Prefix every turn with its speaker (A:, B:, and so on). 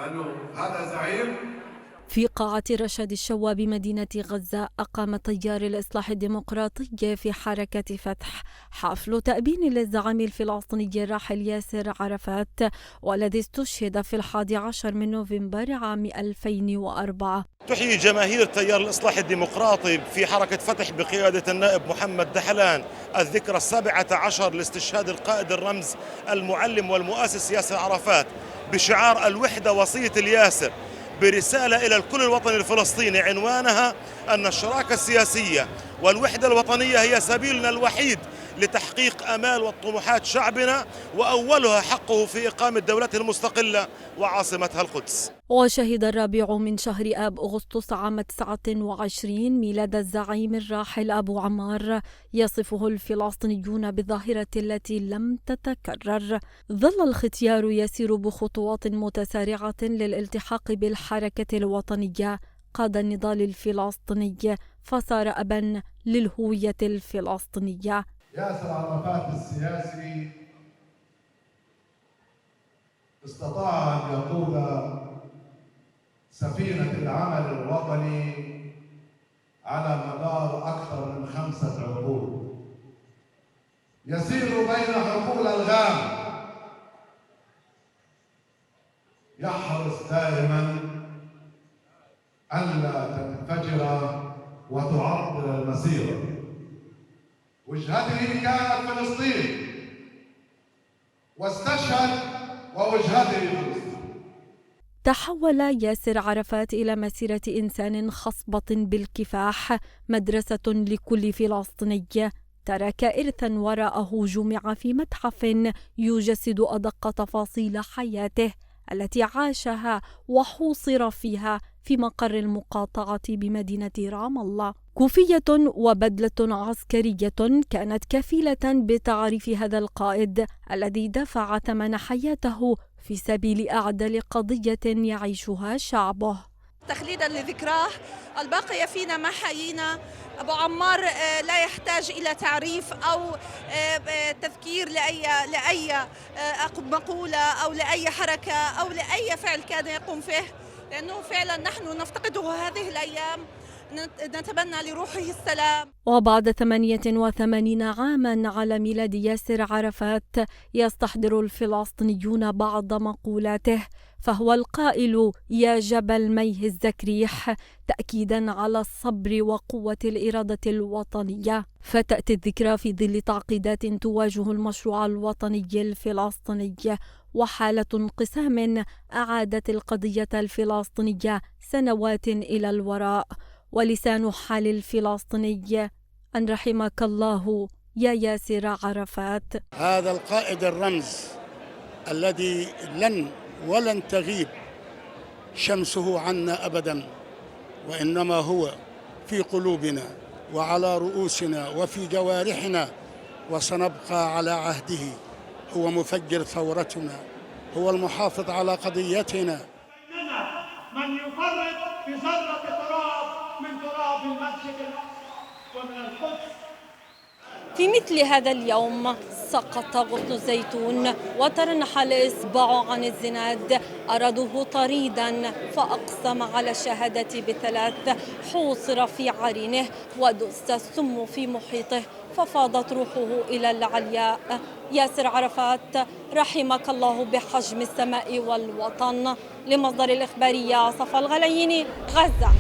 A: لأنه هذا زعيم.
B: في قاعة رشاد الشوا بمدينة غزة أقام تيار الإصلاح الديمقراطي في حركة فتح حفل تأبين للزعيم الفلسطيني الراحل ياسر عرفات، والذي استشهد في 11 من نوفمبر عام 2004.
C: تحيي جماهير تيار الإصلاح الديمقراطي في حركة فتح بقيادة النائب محمد دحلان الذكرى 17 لاستشهاد القائد الرمز المعلم والمؤسس ياسر عرفات بشعار الوحدة وصية الياسر، برسالة إلى الكل الوطني الفلسطيني عنوانها أن الشراكة السياسية والوحدة الوطنية هي سبيلنا الوحيد لتحقيق آمال وطموحات شعبنا، وأولها حقه في إقامة دولته المستقلة وعاصمتها القدس.
B: وشهد الرابع من شهر آب أغسطس عام 29 ميلاد الزعيم الراحل أبو عمار، يصفه الفلسطينيون بالظاهرة التي لم تتكرر. ظل الختيار يسير بخطوات متسارعة للالتحاق بالحركة الوطنية، قاد النضال الفلسطيني فصار أبا للهوية الفلسطينية.
A: ياسر عرفات السياسي استطاع أن يقود سفينة العمل الوطني على مدار أكثر من 5 عقود، يسير بين حقول الغام، يحرص دائما ألا تنفجر وتعطل المسيرة. وجهته كانت فلسطين، واستشهد ووجهته فلسطين.
B: تحول ياسر عرفات إلى مسيرة إنسان خصبة بالكفاح، مدرسة لكل فلسطيني. ترك إرثا وراءه جمع في متحف يجسد أدق تفاصيل حياته التي عاشها وحوصر فيها في مقر المقاطعة بمدينة رام الله. كوفية وبدلة عسكرية كانت كفيلة بتعريف هذا القائد الذي دفع ثمن حياته في سبيل أعدل قضية يعيشها شعبه.
D: تخليدا لذكراه الباقية فينا ما حيينا. أبو عمار لا يحتاج إلى تعريف أو تذكير لأي مقولة أو لأي حركة أو لأي فعل كان يقوم فيه، لأنه فعلا نحن نفتقده هذه الأيام، نتمنى لروحه السلام.
B: وبعد 88 عاما على ميلاد ياسر عرفات يستحضر الفلسطينيون بعض مقولاته، فهو القائل: يا جبل ميه الزكريح، تأكيدا على الصبر وقوة الإرادة الوطنية. فتأتي الذكرى في ظل تعقيدات تواجه المشروع الوطني الفلسطيني وحالة انقسام أعادت القضية الفلسطينية سنوات إلى الوراء. ولسان حال الفلسطيني أن رحمك الله يا ياسر عرفات.
E: هذا القائد الرمز الذي ولن تغيب شمسه عنا أبدا، وإنما هو في قلوبنا وعلى رؤوسنا وفي جوارحنا، وسنبقى على عهده. هو مفجر ثورتنا، هو المحافظ على قضيتنا.
F: من يفرط بذرة تراب من تراب المسجد الأقصى ومن القدس.
B: في مثل هذا اليوم سقط غصن الزيتون وترنح الإصبع عن الزناد، أرادوه طريدا فأقسم على الشهادة ب3، حوصر في عرينه ودس السم في محيطه ففاضت روحه إلى العلياء. ياسر عرفات رحمك الله بحجم السماء والوطن. لمصدر الإخبارية صفا الغليني، غزة.